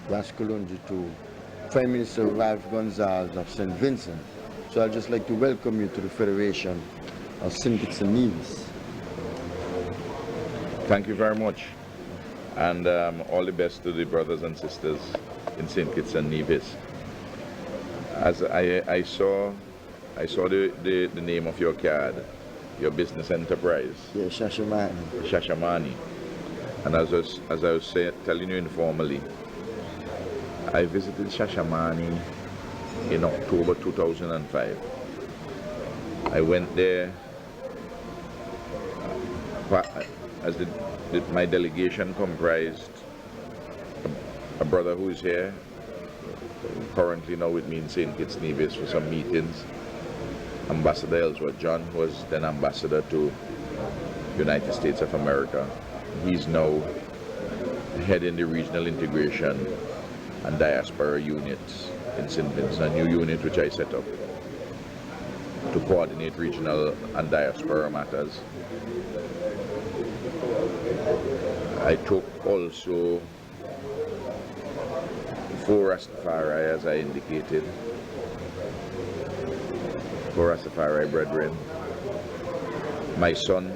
Rascolonji to Prime Minister Ralph Gonsalves of St. Vincent. So I'd just like to welcome you to the Federation of St. Kitts and Nevis. Thank you very much, and all the best to the brothers and sisters in St. Kitts and Nevis. As I saw the name of your card, your business enterprise. Yeah, Shashamani. Shashamani. And as I was telling you informally, I visited Shashamani in October 2005. I went there as my delegation comprised a brother who is here, currently now with me in St. Kitts Nevis for some meetings, Ambassador Ellsworth John, who was then ambassador to United States of America. He's now heading the regional integration and diaspora units in St. Vincent, a new unit which I set up to coordinate regional and diaspora matters. I took also 4 Rastafari, as I indicated, 4 Rastafari brethren. My son,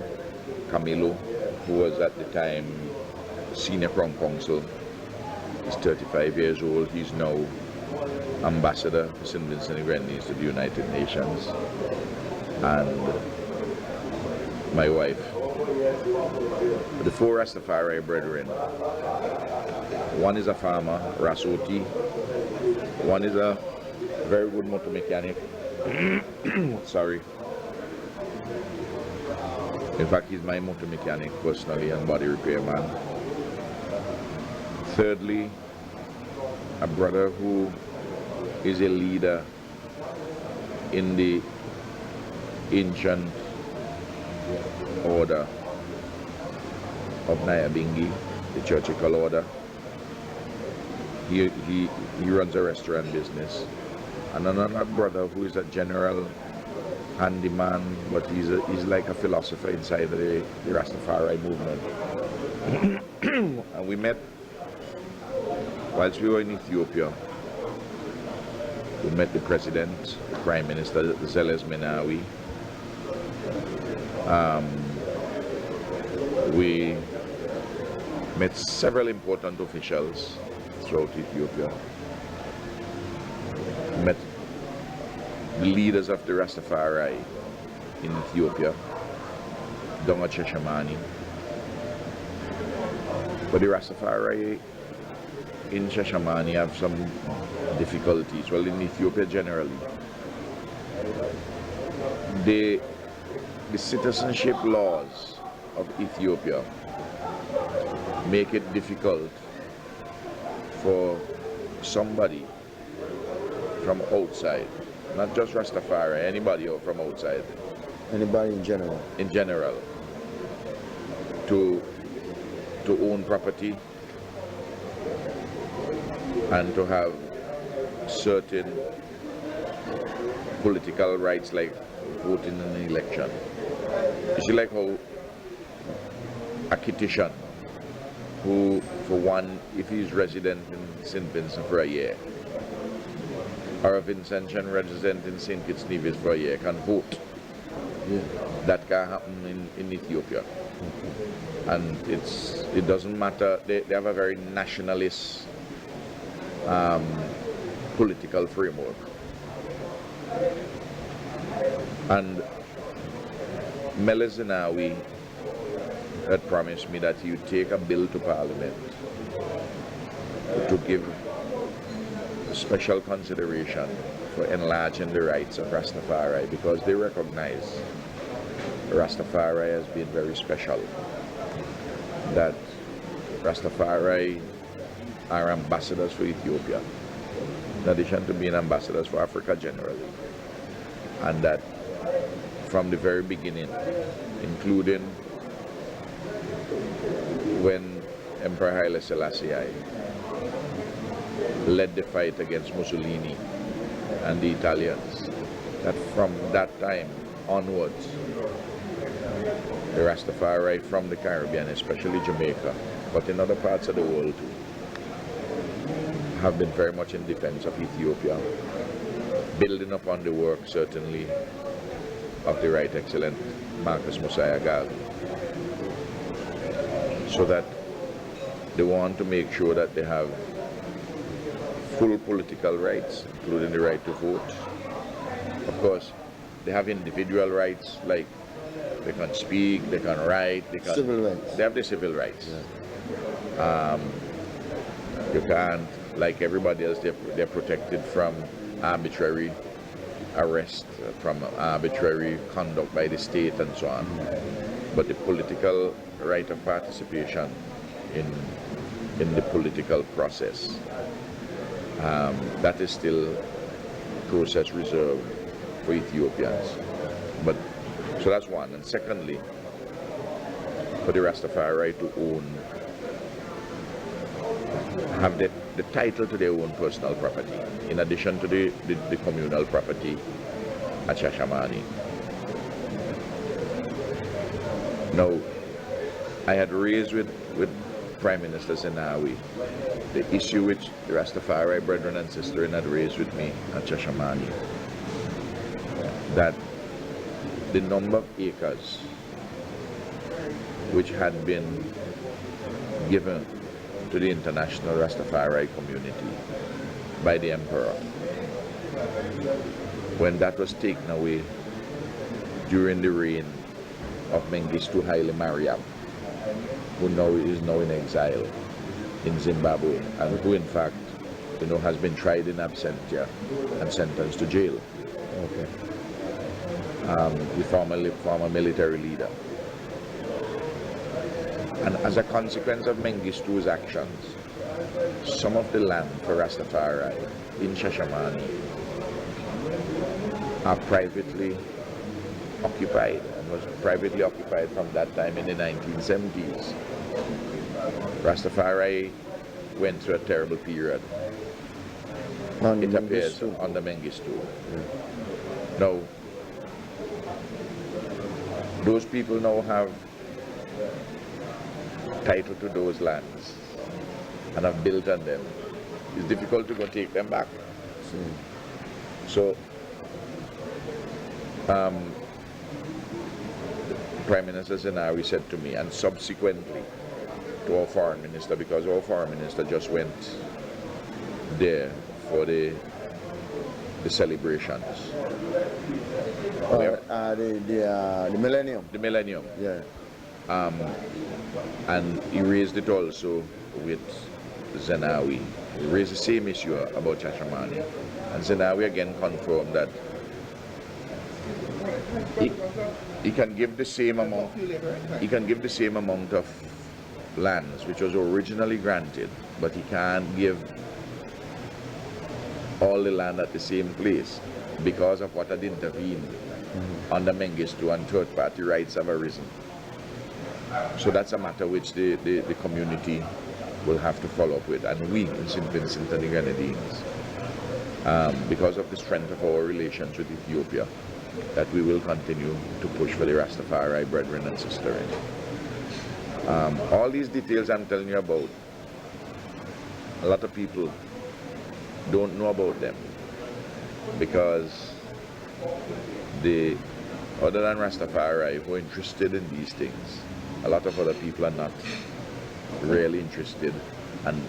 Camilo, who was at the time Senior Crown Counsel, is 35 years old. He's now Ambassador for St. Vincent and Grenadines to the United Nations. And my wife. The 4 Rastafari brethren. One is a farmer, Rasoti. One is a very good motor mechanic. Sorry. In fact, he's my motor mechanic personally and body repairman. Thirdly, a brother who is a leader in the ancient order of Nyabingi, the churchical order. He runs a restaurant business. And another brother who is a general handyman, but he's like a philosopher inside the Rastafari movement. And we met whilst we were in Ethiopia. We met the president, the prime minister, Zeles Menawi. We met several important officials throughout Ethiopia. Met the leaders of the Rastafari in Ethiopia, Donga Cheshamani. But the Rastafari in Shashamani have some difficulties. Well, in Ethiopia generally, the citizenship laws of Ethiopia make it difficult for somebody from outside, not just Rastafari, anybody from outside. Anybody in general? In general, to own property and to have certain political rights like voting in an election. You see, like how a Kitishan, who, for one, if he's resident in St. Vincent for a year, or a Vincentian resident in St. Kitts Nevis for a year, can vote. Yeah. That can happen in Ethiopia. And it doesn't matter, they have a very nationalist political framework. And Meles Zenawi had promised me that he would take a bill to Parliament to give special consideration for enlarging the rights of Rastafari, because they recognize Rastafari as being very special. That Rastafari are ambassadors for Ethiopia, in addition to being ambassadors for Africa generally. And that from the very beginning, including when Emperor Haile Selassie led the fight against Mussolini and the Italians, that from that time onwards, the Rastafari from the Caribbean, especially Jamaica, but in other parts of the world too, have been very much in defense of Ethiopia, building upon the work, certainly, of the Right Excellent Marcus Mosiah Garvey, so that they want to make sure that they have full political rights, including the right to vote. Of course, they have individual rights, like they can speak, they can write, they can... Civil rights. They have the civil rights. Yeah. You can't, like everybody else, they're protected from arbitrary arrest, from arbitrary conduct by the state and so on. But the political right of participation in the political process, that is still a process reserved for Ethiopians. But so that's one. And secondly, for the Rastafari to own, have the title to their own personal property, in addition to the communal property at Shashamani. Now, I had raised with Prime Minister Zenawi the issue which the Rastafari brethren and sisters had raised with me at Shashamani, that the number of acres which had been given to the international Rastafari community by the Emperor, when that was taken away during the reign of Mengistu Haile Mariam, who now is in exile in Zimbabwe, and who in fact, has been tried in absentia and sentenced to jail. Okay. The former military leader. And as a consequence of Mengistu's actions, some of the land for Rastafari in Shashamani are privately occupied, and was privately occupied from that time in the 1970s. Rastafari went through a terrible period. It appears under Mengistu. Yeah. Now, those people now have title to those lands and have built on them. It's difficult to go take them back. So, Prime Minister Zenawi said to me, and subsequently to our foreign minister, because our foreign minister just went there for the celebrations. The millennium. The millennium. Yeah. And he raised it also with Zenawi. He raised the same issue about Shashamani. And Zenawi again confirmed that he can give the same amount. He can give the same amount of lands which was originally granted, but he can't give all the land at the same place because of what had intervened under Mengistu, and third-party rights have arisen. So that's a matter which the community will have to follow up with, and we in St. Vincent and the Grenadines, because of the strength of our relations with Ethiopia, that we will continue to push for the Rastafari brethren and sisters. All these details I'm telling you about, a lot of people don't know about them, because other than Rastafari who are interested in these things, a lot of other people are not really interested, and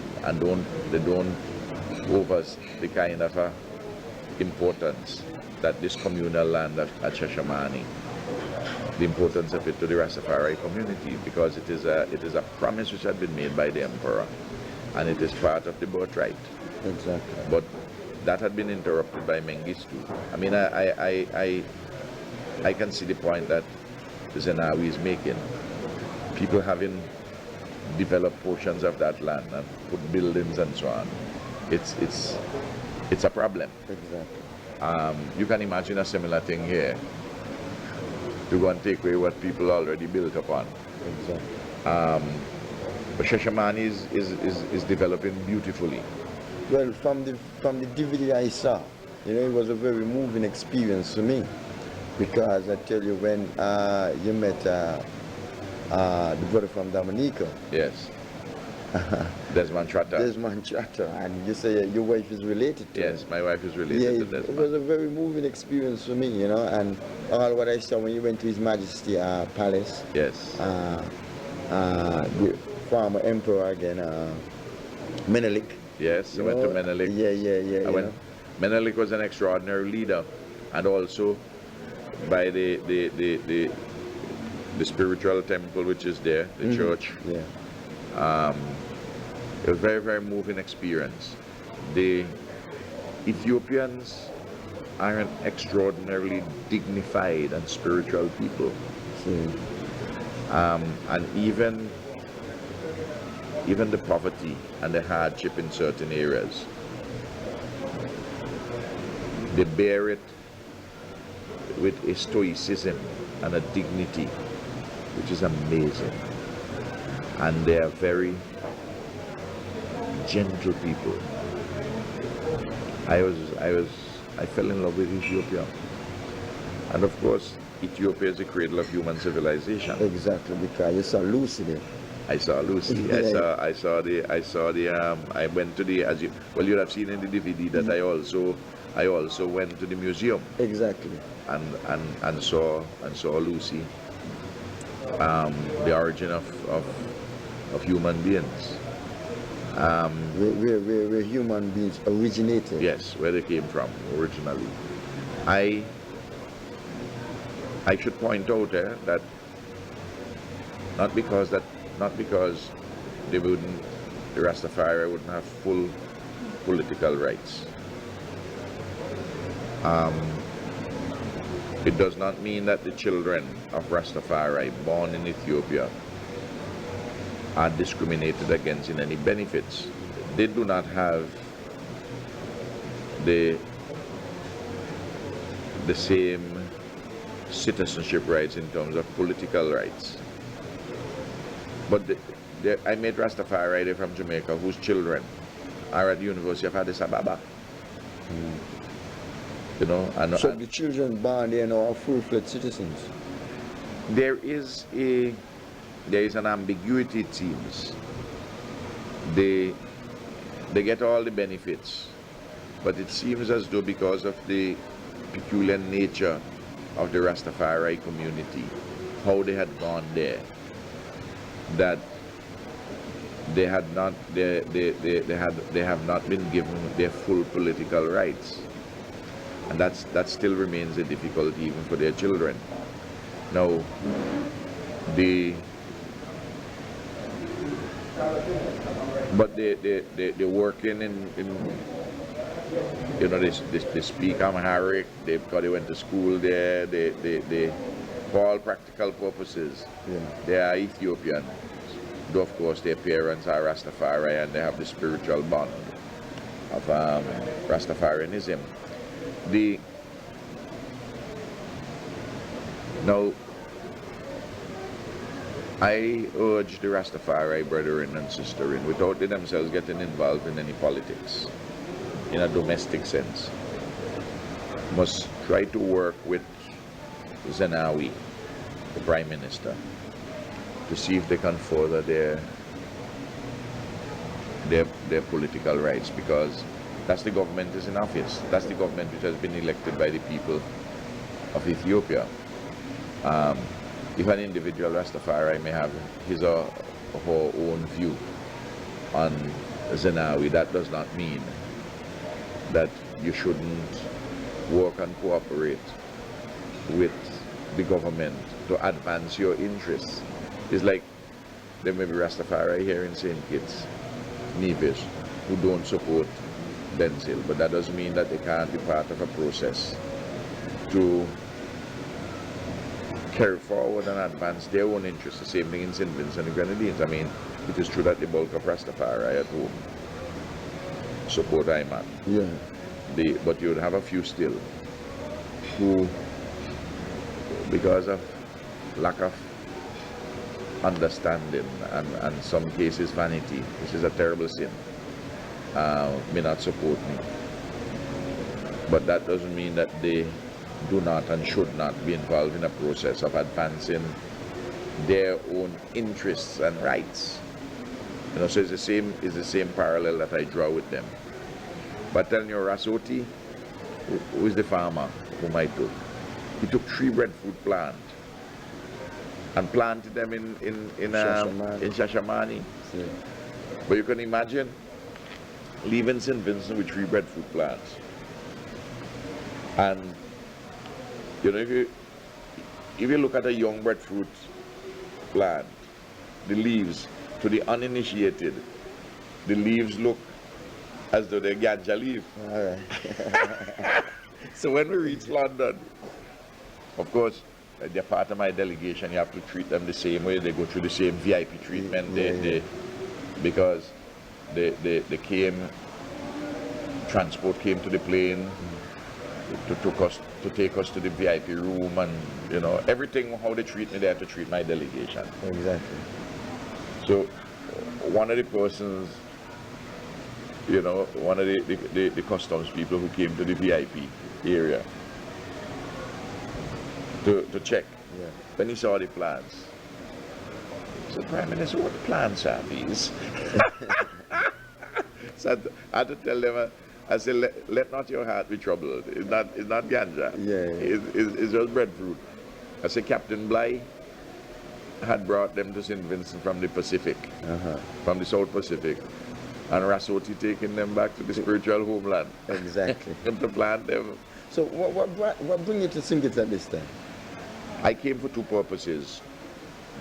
they don't over the kind of importance that this communal land at Shashamani, the importance of it to the Rastafari community, because it is a promise which had been made by the Emperor, and it is part of the birthright. Exactly. But that had been interrupted by Mengistu. I mean, I can see the point that Zenawi is making. People having developed portions of that land and put buildings and so on. It's a problem. Exactly. You can imagine a similar thing here, to go and take away what people already built upon. Exactly. But Shashamani is developing beautifully. Well, from the DVD I saw, it was a very moving experience for me, because I tell you, when you met the brother from Dominica, yes, Desmond Trotter. Desmond Chatter, and you say your wife is related to Yes, him. my wife is related Yeah, to it Desmond. was a very moving experience for me, you know, and all what I saw when you went to His Majesty Palace, Yes. the former emperor again, Menelik. Yes, I You went to know, Menelik. Yeah, you know. Menelik was an extraordinary leader, and also by the spiritual temple which is there, the church. Yeah. It was a very, very moving experience. The Ethiopians are an extraordinarily dignified and spiritual people. And even the poverty and the hardship in certain areas, they bear it with a stoicism and a dignity which is amazing. And they are very gentle people. I fell in love with Ethiopia. And of course, Ethiopia is the cradle of human civilization. Exactly, because you saw Lucy there. I saw Lucy. I went to the, as you, well, you'll have seen in the DVD that I also went to the museum Exactly. and saw Lucy, the origin of human beings. Where human beings originated. Yes, where they came from originally. I should point out that not because the Rastafari wouldn't have full political rights. It does not mean that the children of Rastafari born in Ethiopia are discriminated against in any benefits. They do not have the same citizenship rights in terms of political rights. But I met Rastafari there from Jamaica whose children are at the University of Addis Ababa. You know, So the children born there now are full-fledged citizens. there is an ambiguity, it seems. They get all the benefits, but it seems as though because of the peculiar nature of the Rastafari community, how they had gone there, that they have not been given their full political rights, and that still remains a difficulty even for their children. Now, they're working in you know, they speak Amharic, because they went to school there, they for all practical purposes, they are Ethiopian. Though of course their parents are Rastafari and they have the spiritual bond of Rastafarianism. Now, I urge the Rastafari brethren and sisters, without they themselves getting involved in any politics, in a domestic sense, must try to work with Zenawi, the Prime Minister, to see if they can further their political rights, because that's the government is in office. That's the government which has been elected by the people of Ethiopia. If an individual Rastafari may have his or her own view on Zenawi, that does not mean that you shouldn't work and cooperate with the government to advance your interests. It's like there may be Rastafari here in St. Kitts, Nevis, who don't support Denzil, but that doesn't mean that they can't be part of a process to carry forward and advance their own interests. The same thing in St. Vincent and Grenadines. I mean, it is true that the bulk of Rastafari at home support IMAC. Yeah. But you would have a few still who, because of lack of understanding and some cases vanity, which is a terrible sin, may not support me. But that doesn't mean that they do not and should not be involved in a process of advancing their own interests and rights. You know, so it's the same parallel that I draw with them. But telling you, Rasoti, who is the farmer whom I took? He took 3 breadfruit plants and planted them in Shashamani. Yeah. But you can imagine leaving St. Vincent with 3 breadfruit plants. And you know, if you look at a young breadfruit plant, the leaves, to the uninitiated, the leaves look as though they're ganja leaf. All right. So when we reach London, of course, they're part of my delegation. You have to treat them the same way. They go through the same VIP treatment. Because they came, transport came to the plane to take us to the VIP room, and you know everything how they treat me, they have to treat my delegation. Exactly. So one of the persons, you know, one of the customs people who came to the VIP area to check, when he saw the plants, he said, "Prime Minister, what plants are these?" So I had to tell them, I said, let not your heart be troubled. It's not ganja. It's just breadfruit. I said, Captain Bligh had brought them to St. Vincent from the Pacific, from the South Pacific, and Rasoti taking them back to the spiritual homeland. Exactly. And to plant them. So what bring you to St. Kitts at this time? I came for 2 purposes.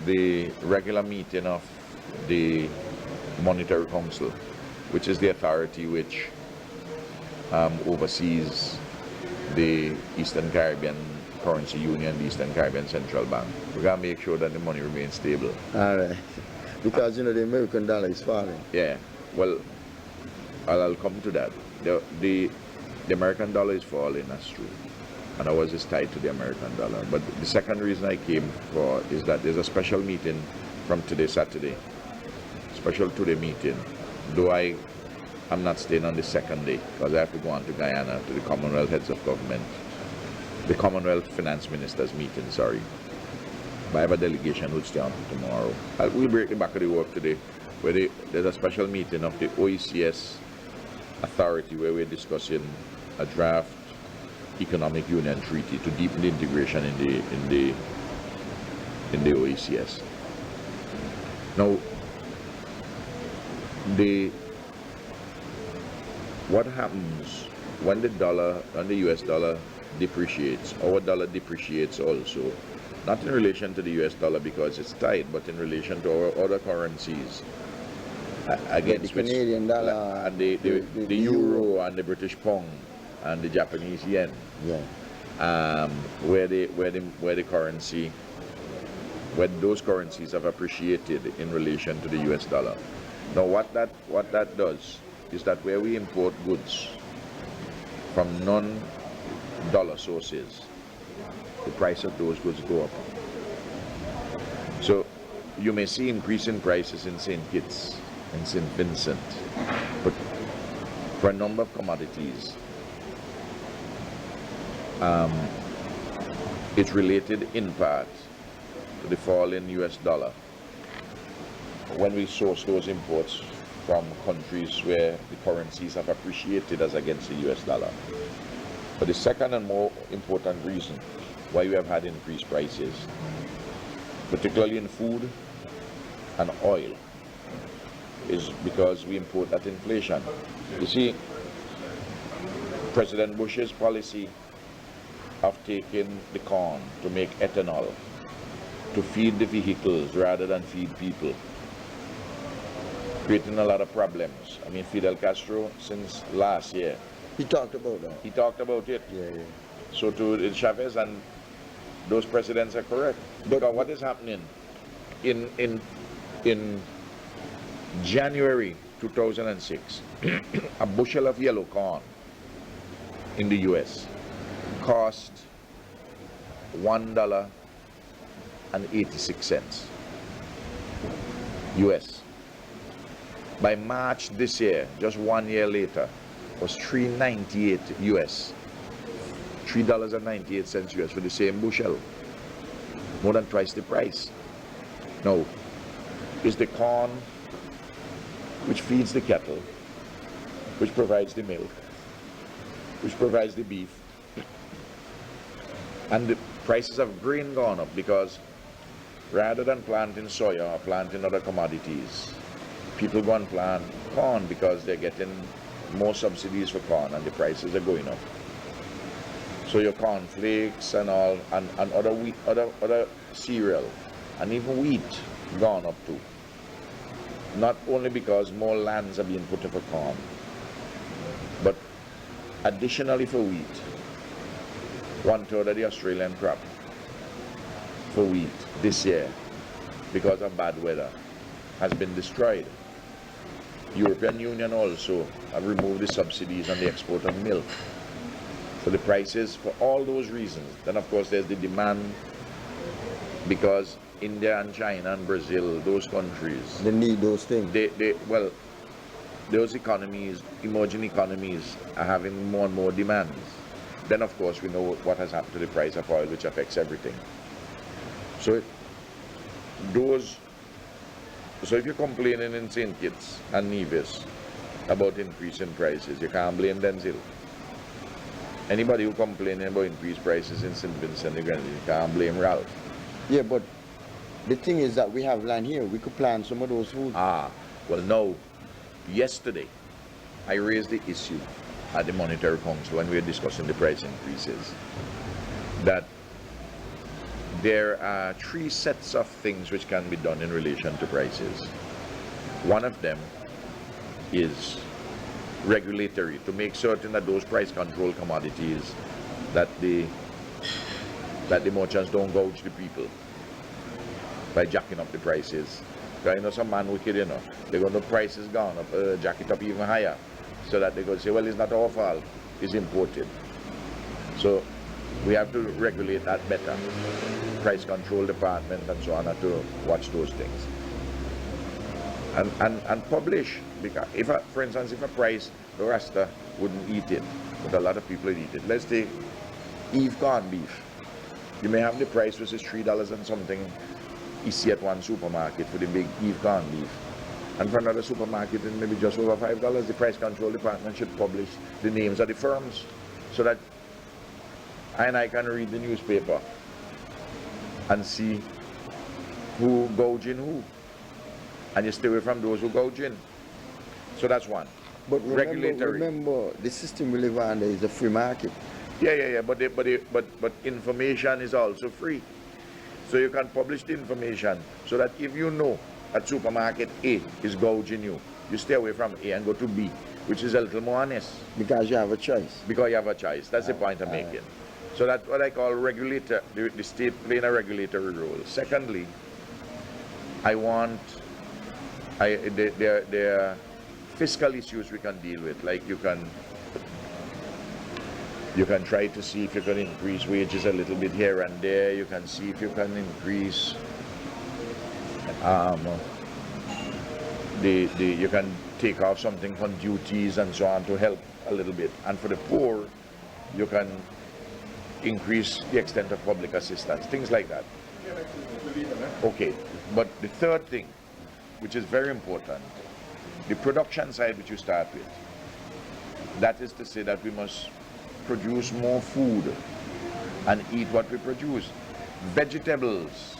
The regular meeting of the Monetary Council, which is the authority which oversees the Eastern Caribbean Currency Union, the Eastern Caribbean Central Bank. We gotta make sure that the money remains stable. All right. Because you know the American dollar is falling. Yeah. Well, I'll come to that. The American dollar is falling, that's true. And ours is tied to the American dollar. But the second reason I came for is that there's a special meeting from today, Saturday. Special today meeting. Though I'm not staying on the second day because I have to go on to Guyana to the Commonwealth Heads of Government, the Commonwealth Finance Ministers meeting, sorry. But I have a delegation who'll stay on tomorrow. We'll break the back of the work today where there's a special meeting of the OECS authority where we're discussing a draft economic union treaty to deepen the integration in the OECS. Now, what happens when the US dollar depreciates? Our dollar depreciates also, not in relation to the US dollar because it's tight, but in relation to our other currencies. Against the Canadian dollar and the euro and the British pound and the Japanese yen. Where those currencies have appreciated in relation to the US dollar. Now what that does is that where we import goods from non-dollar sources, the price of those goods go up. So you may see increase in prices in St. Kitts and St. Vincent, but for a number of commodities, it's related in part to the fall in US dollar when we source those imports from countries where the currencies have appreciated as against the US dollar. But the second and more important reason why we have had increased prices, particularly in food and oil, is because we import that inflation. You see, President Bush's policy of taking the corn to make ethanol, to feed the vehicles rather than feed people, creating a lot of problems. I mean, Fidel Castro, since last year, he talked about that. He talked about it. So to Chavez and those presidents are correct. Because what is happening in January 2006, a bushel of yellow corn in the US cost $1.86 US. By March this year, just 1 year later, was $3.98 US. $3.98 US for the same bushel. More than twice the price. Now, is the corn which feeds the cattle, which provides the milk, which provides the beef. And the prices of grain gone up because rather than planting soya or planting other commodities, people go and plant corn because they're getting more subsidies for corn and the prices are going up. So your cornflakes and all and other wheat, other cereal and even wheat gone up too. Not only because more lands are being put up for corn, but additionally for wheat. 1/3 of the Australian crop for wheat this year, because of bad weather, has been destroyed. European Union also have removed the subsidies on the export of milk. So the prices for all those reasons. Then of course there's the demand, because India and China and Brazil, those countries, They need those things. well, those economies, emerging economies, are having more and more demands. Then of course we know what has happened to the price of oil, which affects everything. So if you're complaining in St. Kitts and Nevis about increase in prices, you can't blame Denzil. Anybody who complaining about increased prices in St. Vincent and Grenadines, you can't blame Ralph. Yeah, but the thing is that we have land here. We could plant some of those food. Well no, yesterday I raised the issue at the Monetary Council when we were discussing the price increases, that there are 3 sets of things which can be done in relation to prices. One of them is regulatory, to make certain that those price control commodities, that the merchants don't gouge the people by jacking up the prices. Because you know some man wicked, you know, they're going to prices gone up, jack it up even higher, so that they go say, well, it's not our fault, it's imported. So we have to regulate that better. Price control department and so on have to watch those things. And publish, because if for instance, if a price, the Rasta wouldn't eat it, but a lot of people would eat it. Let's take Eve corned beef. You may have the price which is $3 and something you see at one supermarket for the big Eve corned beef. And for another supermarket in maybe just over $5, the price control department should publish the names of the firms so that I can read the newspaper and see who gouging who. And you stay away from those who gouge in. So that's one. But Regulatory. remember, the system we live under is a free market. Yeah. But information is also free. So you can publish the information so that if you know that supermarket A is gouging you, you stay away from A and go to B, which is a little more honest. Because you have a choice. Because you have a choice. That's the point I'm making. So that's what I call regulator, the state playing a regulatory role. Secondly, there are fiscal issues we can deal with, like you can try to see if you can increase wages a little bit here and there. You can see if you can increase you can take off something from duties and so on to help a little bit. And for the poor, you can increase the extent of public assistance, things like that. Okay, but the third thing, which is very important, the production side which you start with, that is to say that we must produce more food and eat what we produce. Vegetables,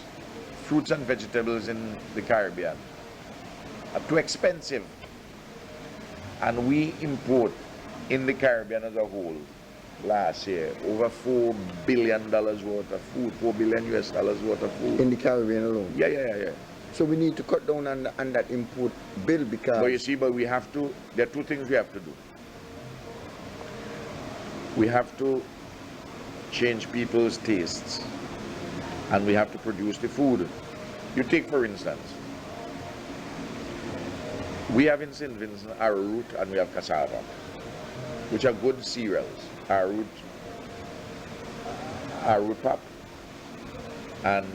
fruits and vegetables in the Caribbean are too expensive, and we import in the Caribbean as a whole last year over $4 billion worth of food, $4 billion US worth of food. In the Caribbean alone? Yeah. So we need to cut down on that import bill, because... But you see, but we have to, there are 2 things we have to do. We have to change people's tastes, and we have to produce the food. You take, for instance, we have in St. Vincent arrowroot and we have cassava, which are good cereals. Arrowroot pap, and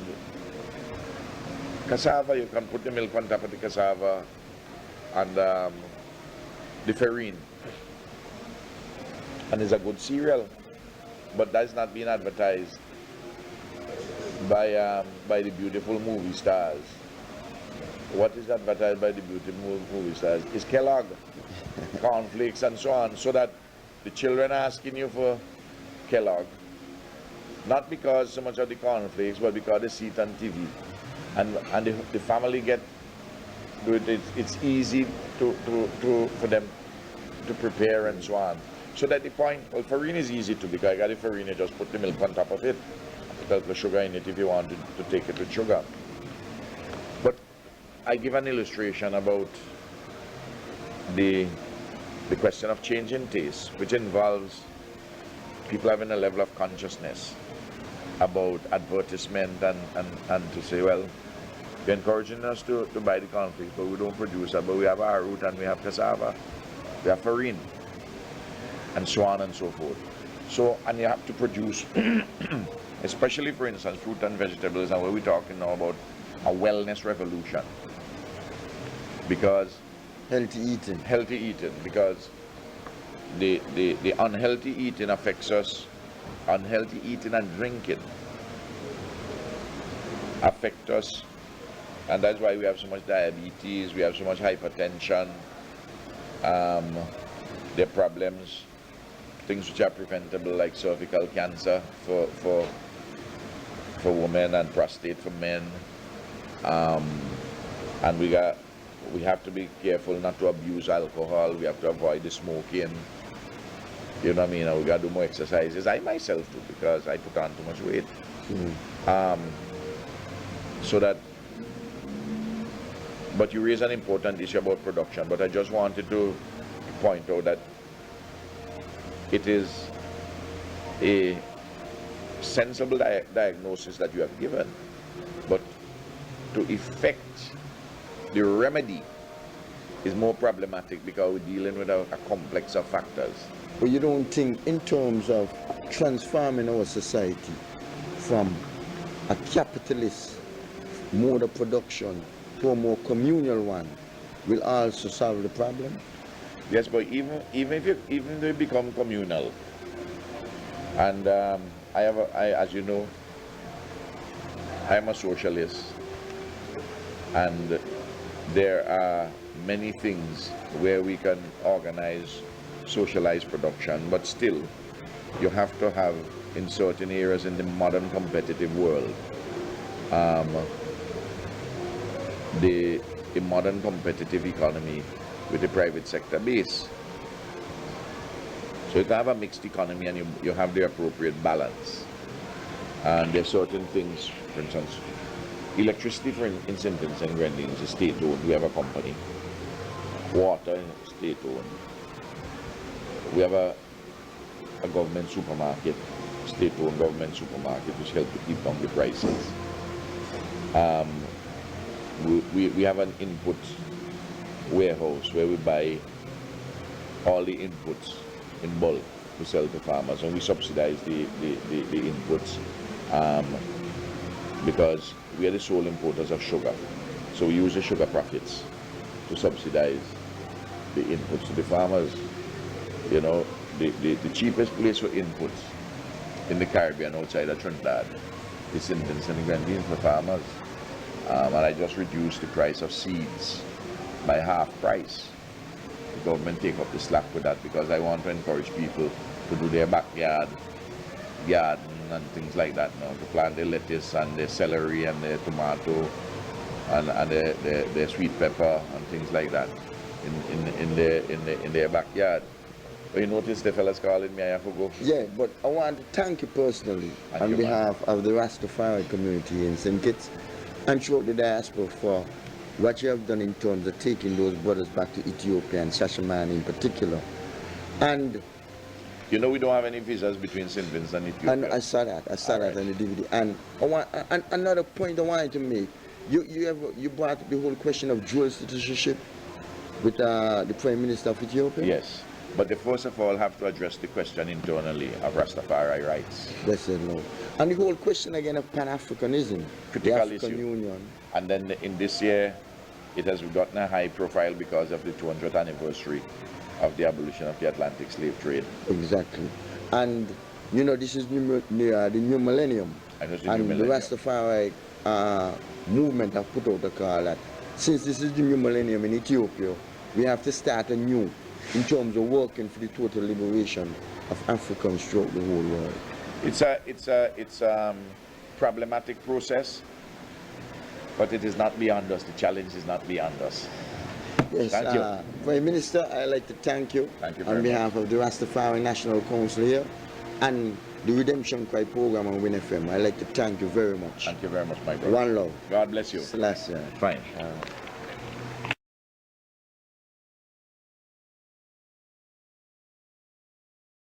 cassava, you can put the milk on top of the cassava, and the farine, and it's a good cereal, but that's not being advertised by the beautiful movie stars what is advertised by the beauty movie stars is Kellogg, cornflakes and so on, so that the children are asking you for Kellogg, not because so much of the cornflakes, but because they see it on TV, and the family get do it. It's easy for them to prepare and so on. So that the point, well, farine is easy to, because I got the farine, you just put the milk on top of it, put the sugar in it if you want to take it with sugar. But I give an illustration about the question of change in taste, which involves people having a level of consciousness about advertisement and to say, well, you're encouraging us to buy the cornflakes, but we don't produce that, but we have our root and we have cassava, we have farine, and so on and so forth. So, and you have to produce, especially for instance, fruit and vegetables, and we're talking now about a wellness revolution. Because Healthy eating, because the unhealthy eating affects us. Unhealthy eating and drinking affect us, and that's why we have so much diabetes, we have so much hypertension. There are problems, things which are preventable, like cervical cancer for women and prostate for men. And we have to be careful not to abuse alcohol. We have to avoid the smoking. You know what I mean? We got to do more exercises. I myself do, because I put on too much weight. So that, but you raise an important issue about production, but I just wanted to point out that it is a sensible diagnosis that you have given, but to effect the remedy is more problematic, because we're dealing with a complex of factors. But you don't think, in terms of transforming our society from a capitalist mode of production to a more communal one, will also solve the problem? Yes, but even if they become communal, and as you know, I am a socialist, and there are many things where we can organize socialized production, but still you have to have, in certain areas in the modern competitive world, the modern competitive economy with the private sector base. So you can have a mixed economy, and you have the appropriate balance. And there are certain things, for instance, electricity in St. Vincent and Grenadines is state-owned. We have a company. Water is state-owned. We have a government supermarket, state-owned government supermarket, which helps to keep down the prices. We have an input warehouse where we buy all the inputs in bulk to sell to farmers, and we subsidize the inputs because we are the sole importers of sugar. So we use the sugar profits to subsidize the inputs to the farmers. You know, the cheapest place for inputs in the Caribbean outside of Trinidad is St. Vincent and Grenadines for farmers. And I just reduced the price of seeds by half price. The government take up the slack with that, because I want to encourage people to do their backyard garden and things like that now, to plant their lettuce and their celery and their tomato and their sweet pepper and things like that in their backyard. But you notice the fellas calling me, I have to go. Yeah, but I want to thank you personally on behalf of the Rastafari community in St. Kitts and throughout the diaspora for what you have done in terms of taking those brothers back to Ethiopia, and Shashamane in particular. And you know, we don't have any visas between St. Vincent and Ethiopia. And I saw that on the DVD. And another point I wanted to make, you brought up the whole question of dual citizenship with the Prime Minister of Ethiopia? Yes, but they first of all have to address the question internally of Rastafari rights. That's it, no. And the whole question again of Pan-Africanism, critical the African issue. Union. And then in this year, it has gotten a high profile because of the 200th anniversary of the abolition of the Atlantic slave trade. Exactly. And, you know, this is the new millennium. And the Rastafari movement have put out a call that since this is the new millennium in Ethiopia, we have to start anew in terms of working for the total liberation of Africans throughout the whole world. It's a problematic process, but it is not beyond us. The challenge is not beyond us. Yes, Thank you. Prime Minister, I'd like to thank you, Thank you very on behalf of the Rastafari National Council here and the Redemption Cry program on Win FM. I'd like to thank you very much. Thank you very much, my brother. One love. God bless you. Celestia. Fine.